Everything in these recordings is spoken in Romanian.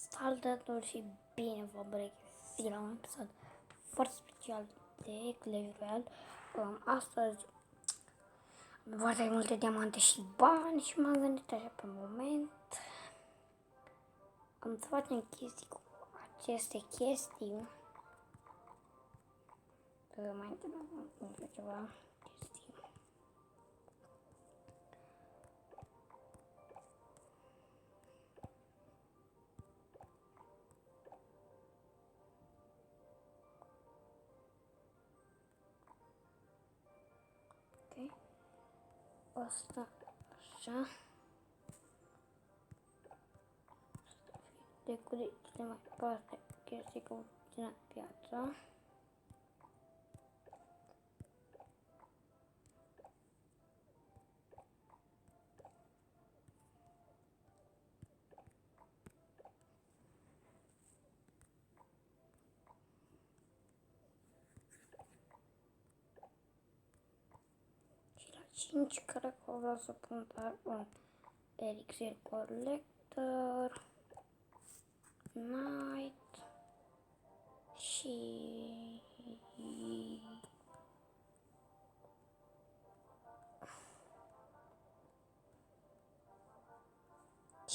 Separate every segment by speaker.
Speaker 1: Salutări și bine vă regăsit la un episod foarte special de Clash Royale. Astăzi am foarte multe diamante și bani și m-am gândit așa pe moment. Am să facem chestii cu aceste chestii. Mai întâi ceva chestii. Asta, așa. De cele mai departe chestii cu puțină piață. Și la 5 cred că vreau să pun doar un elixir collector, night și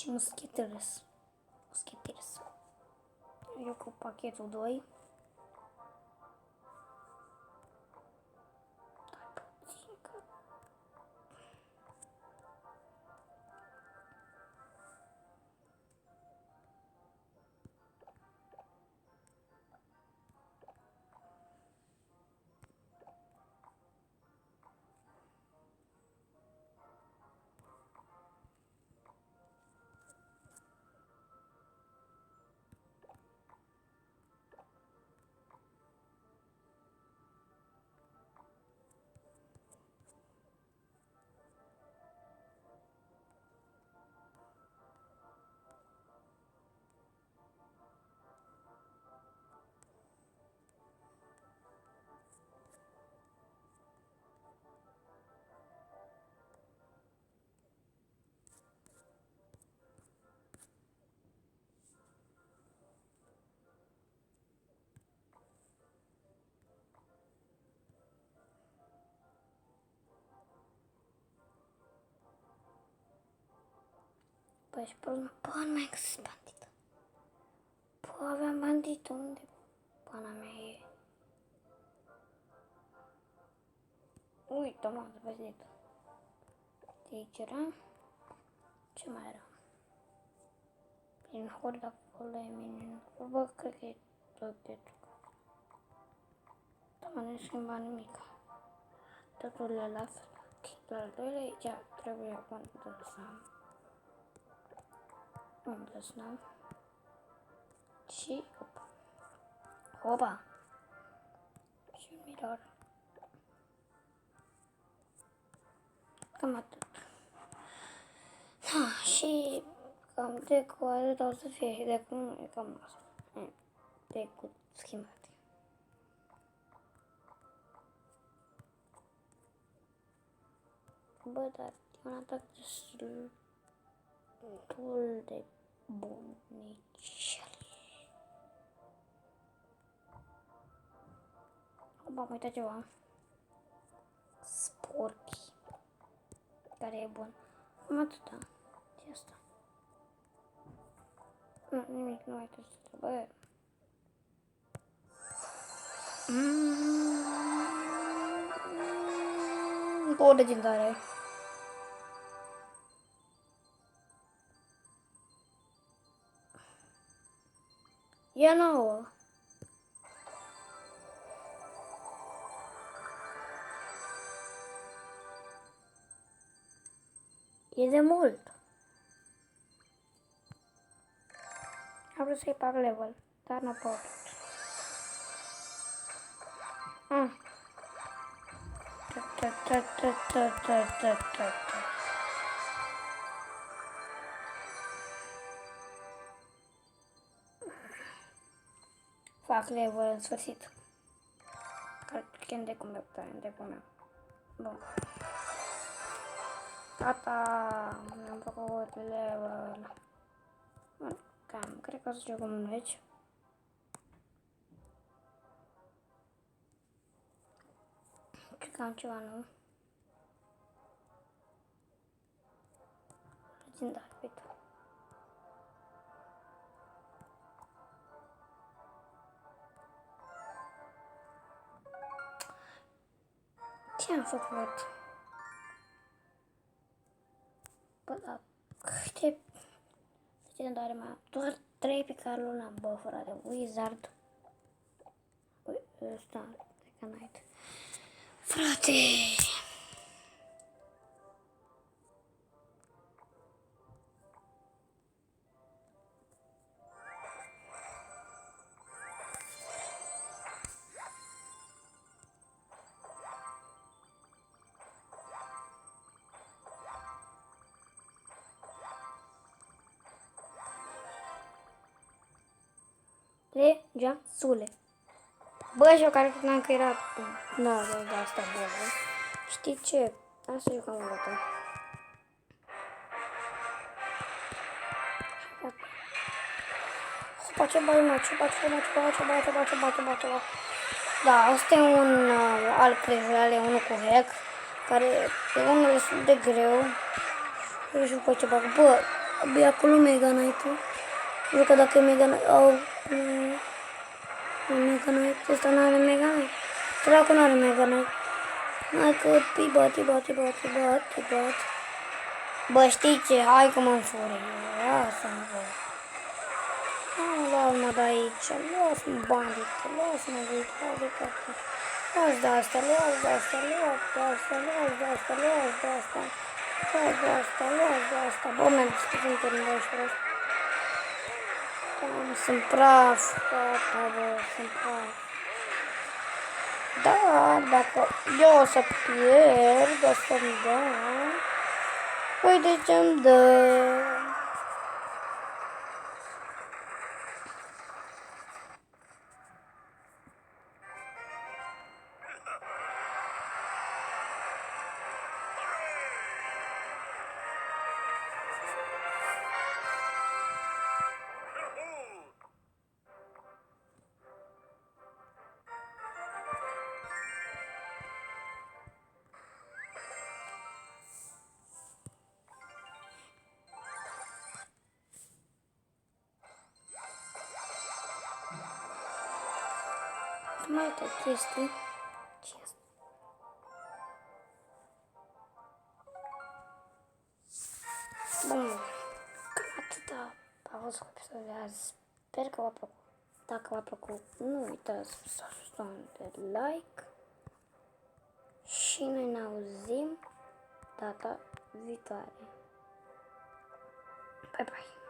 Speaker 1: muscheters. Eu cu pachetul 2. Păi și până nu mai găsesc bandită. Păi aveam bandită, unde pana mea e? Uite, m-am văzut. De aici era? Ce mai era? Prin hord acolo e mine. Bă, cred că e tot de truc. Da, mă, nu schimba nimic. Totul le las. La al doilea aici trebuie un dăsnăm. Și opa. Și un miror. Cam atât. Și cam decu atât o să fie și decu nu e cam asta. Decu schimbat. Bă, dar e un atac destul de bunicel. M-am uitat ceva. Sporky. Care e bun. Am atâta. Și asta. Nu, nimic, nu mai trebuie. Bă. O legendare. E nouă. E de mult. Am vrut să-i fac level, dar n-a putut. Fac level în sfârșit. Când de cum meu. Bun. Gata, mi-am făcut level. Bun, Cam, cred că o să jucăm un meci. Cred că am ceva nou. Legendar, uite. Ce am făcut? Bă, da, câte legendare mai am? Doar 3 pe care l-am, bă, frate. Wizard. Ăsta, Deca Knight. Frate! Legiasule. Bă, și eu care credeam că era... Da, asta, bă. Știi ce? Hai să jucăm o dată. Hopa, ce bai, mă, ce. Da, asta e un alt prejurale, unul cu hack, care e unul destul de greu. Eu știu ce bag. Bă, abia acolo Mega Knight-ul. Nu știu că dacă e Mega Knight... Oh, Mega Knight. Ăsta nu are Mega Knight. Dracu nu are Mega Knight. Hai că îi bat. Bă, știi ce? Hai că mă înfuri. Lasă-mă, bă. Luați-mă de aici. Luați-mă bandite. Luați-mă de aici. Luați de asta. Bă, mi-am dispus în terminul ăsta. Sunt praf. Sunt praf. Dar dacă eu o să pierd, o să-mi dă. Uite ce-mi dă. Mai uite chestii. Ce este? Bun. Cam atâta a fost cu episodul de azi. Sper că v-a plăcut. Dacă v-a plăcut, nu uitați să apăsați de like. Și noi ne auzim data viitoare. Bye bye.